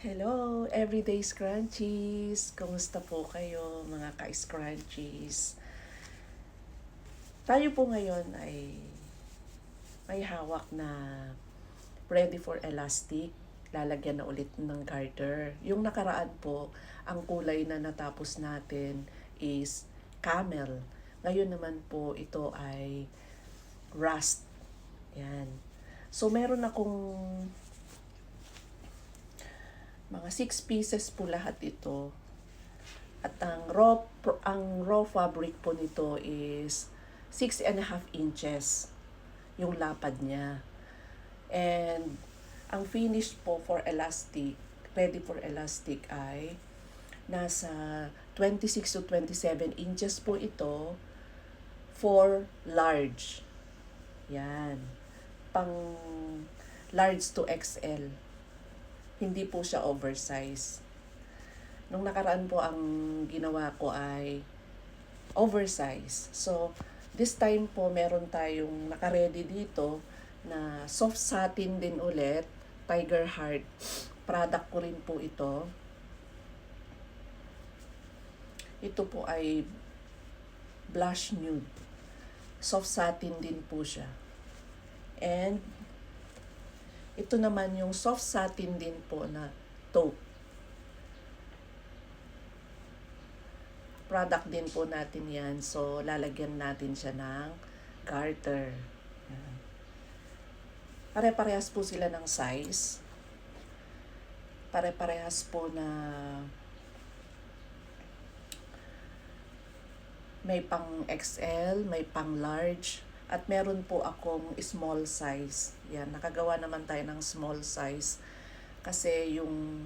Hello, everyday scrunchies! Kumusta po kayo mga ka-scrunchies? Tayo po ngayon ay may hawak na ready for elastic. Lalagyan na ulit ng garter. Yung nakaraan po, ang kulay na natapos natin is camel. Ngayon naman po ito ay rust. Yan. So meron akong mga 6 pieces po lahat ito. At ang raw fabric po nito is 6.5 inches yung lapad niya. And ang finish po for elastic, ready for elastic ay nasa 26 to 27 inches po ito for large. Yan. Pang large to XL. Hindi po siya oversize. Nung nakaraan po ang ginawa ko ay oversize. So, this time po meron tayong nakaredy dito na soft satin din ulit, Tiger Heart. Product ko rin po ito. Ito po ay blush nude. Soft satin din po siya. And ito naman yung soft satin din po na taupe. Product din po natin yan. So, lalagyan natin siya ng garter. Yan. Pare-parehas po sila ng size. Pare-parehas po na may pang XL, may pang large, at meron po akong small size. Yan, nakagawa naman tayo ng small size. Kasi yung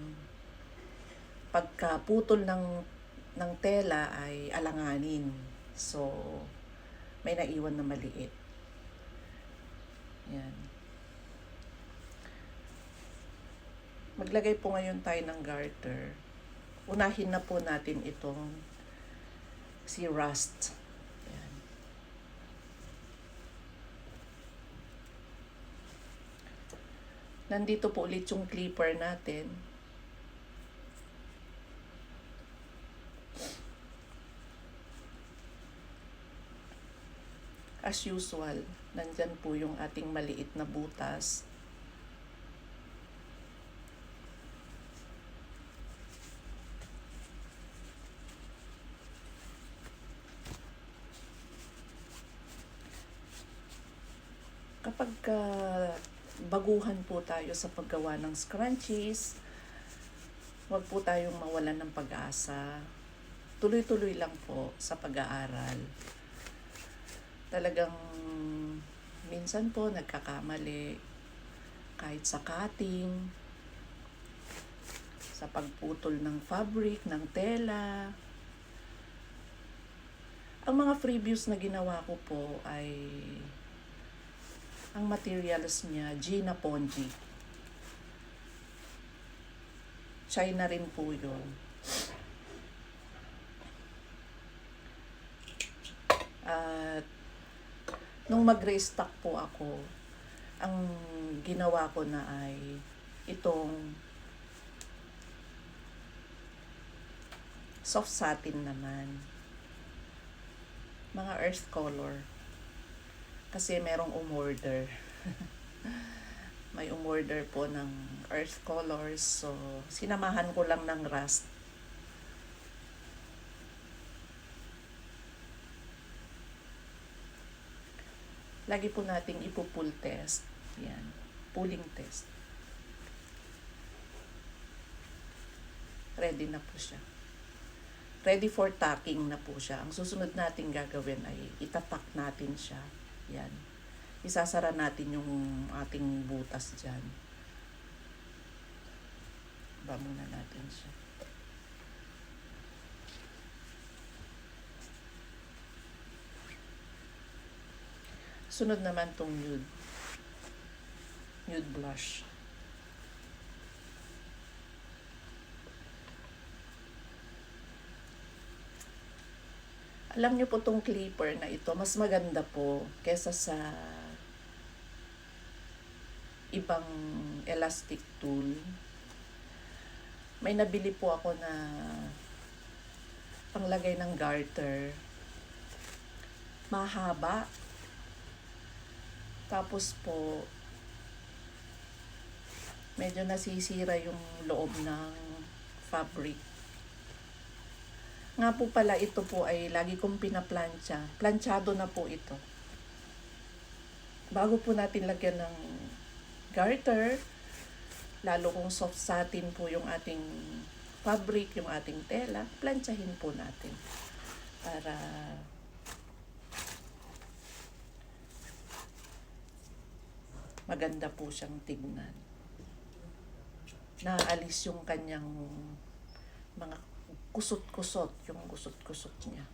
pagkaputol ng tela ay alanganin. So, may naiwan na maliit. Yan. Maglagay po ngayon tayo ng garter. Unahin na po natin itong si Rust. Yan. Nandito po ulit yung clipper natin. As usual, nandyan po yung ating maliit na butas. Kapag baguhan po tayo sa paggawa ng scrunchies, huwag po tayong mawalan ng pag-asa. Tuloy-tuloy lang po sa pag-aaral. Talagang minsan po nagkakamali kahit sa cutting, sa pagputol ng fabric, ng tela. Ang mga freebies na ginawa ko po ay ang materials niya, Gina Ponji. China rin po yun. At nung mag-restock po ako, ang ginawa ko na ay itong soft satin naman. Mga earth color. Kasi merong umorder. May umorder po ng earth colors. So, sinamahan ko lang ng rust. Lagi po nating ipo-pull test. Yan. Pulling test. Ready na po siya. Ready for tacking na po siya. Ang susunod nating gagawin ay itatak natin siya. Yan. Isasara natin yung ating butas dyan. Ba muna natin siya. Sunod naman tong nude blush. Alam niyo po tong clipper na ito, mas maganda po kesa sa ibang elastic tool. May nabili po ako na panglagay ng garter. Mahaba. Tapos po, medyo nasisira yung loob ng fabric. Nga po pala, ito po ay lagi kong pinaplansya. Planchado na po ito. Bago po natin lagyan ng garter, lalo kung soft satin po yung ating fabric, yung ating tela, plansyahin po natin para maganda po siyang tignan. Naalis yung kanyang mga kusot-kusot, yung kusot-kusot niya.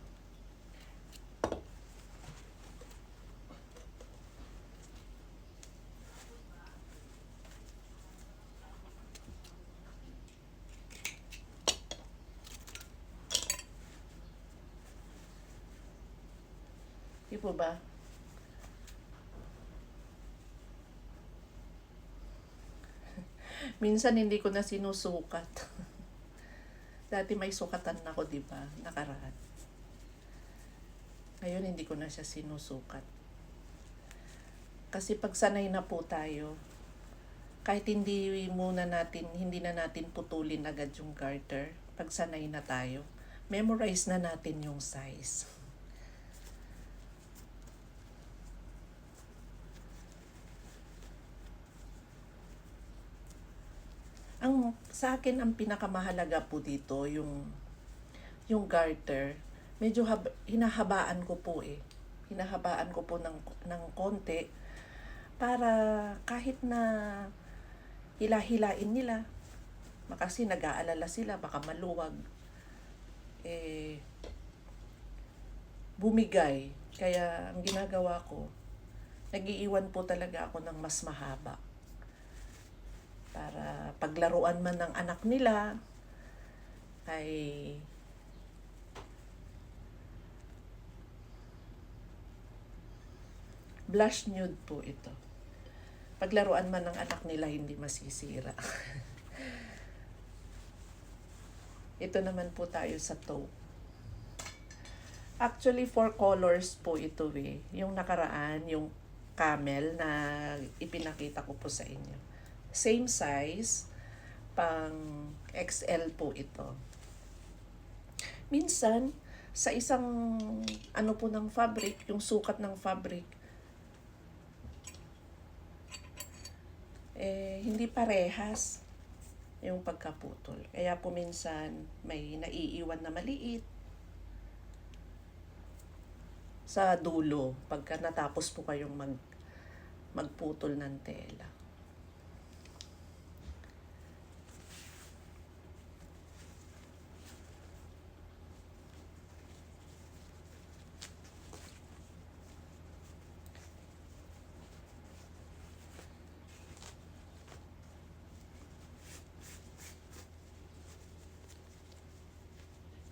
Di po ba? Minsan hindi ko na sinusukat. Dati may sukatan ako, di ba? Nakaraan. Ngayon hindi ko na siya sinusukat. Kasi pag sanay na po tayo, kahit hindi na natin putulin agad yung garter, pag sanay na tayo, memorize na natin yung size. Sa akin, ang pinakamahalaga po dito, yung garter, medyo hinahabaan ko po eh. Hinahabaan ko po ng konti para kahit na hila-hilain nila, kasi nag-aalala sila, baka maluwag, bumigay. Kaya ang ginagawa ko, nag-iiwan po talaga ako ng mas mahaba. Para paglaruan man ng anak nila, ay blush nude po ito. Paglaruan man ng anak nila, hindi masisira. Ito naman po tayo sa taupe. Actually, 4 colors po ito eh. Yung nakaraan, yung camel na ipinakita ko po sa inyo. Same size, pang XL po ito. Minsan, sa isang po ng fabric, yung sukat ng fabric, hindi parehas yung pagkaputol. Kaya po minsan, may naiiwan na maliit sa dulo pagka natapos po kayong magputol ng tela.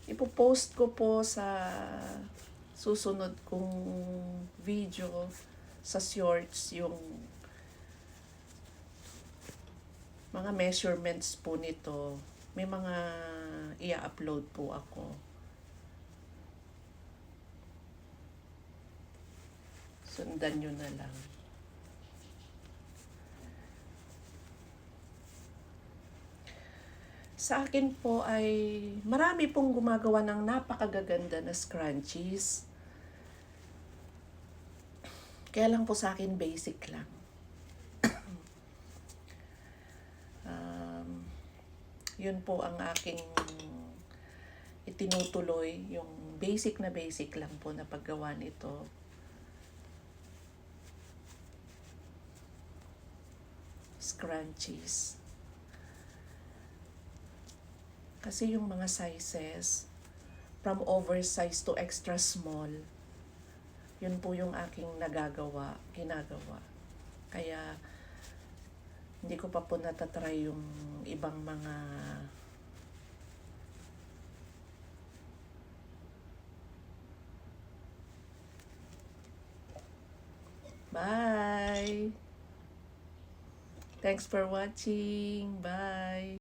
Ipopost ko po sa susunod kong video sa shorts yung mga measurements po nito. May mga i-upload po ako. Sundan nyo na lang. Sa akin po ay marami pong gumagawa ng napakagaganda na scrunchies. Kaya lang po sa akin basic lang. Yun po ang aking itinutuloy, yung basic lang po na paggawa nito. Scrunchies. Kasi yung mga sizes, from oversize to extra small, yun po yung aking ginagawa. Kaya, hindi ko pa po natatry yung ibang mga Bye! Thanks for watching. Bye!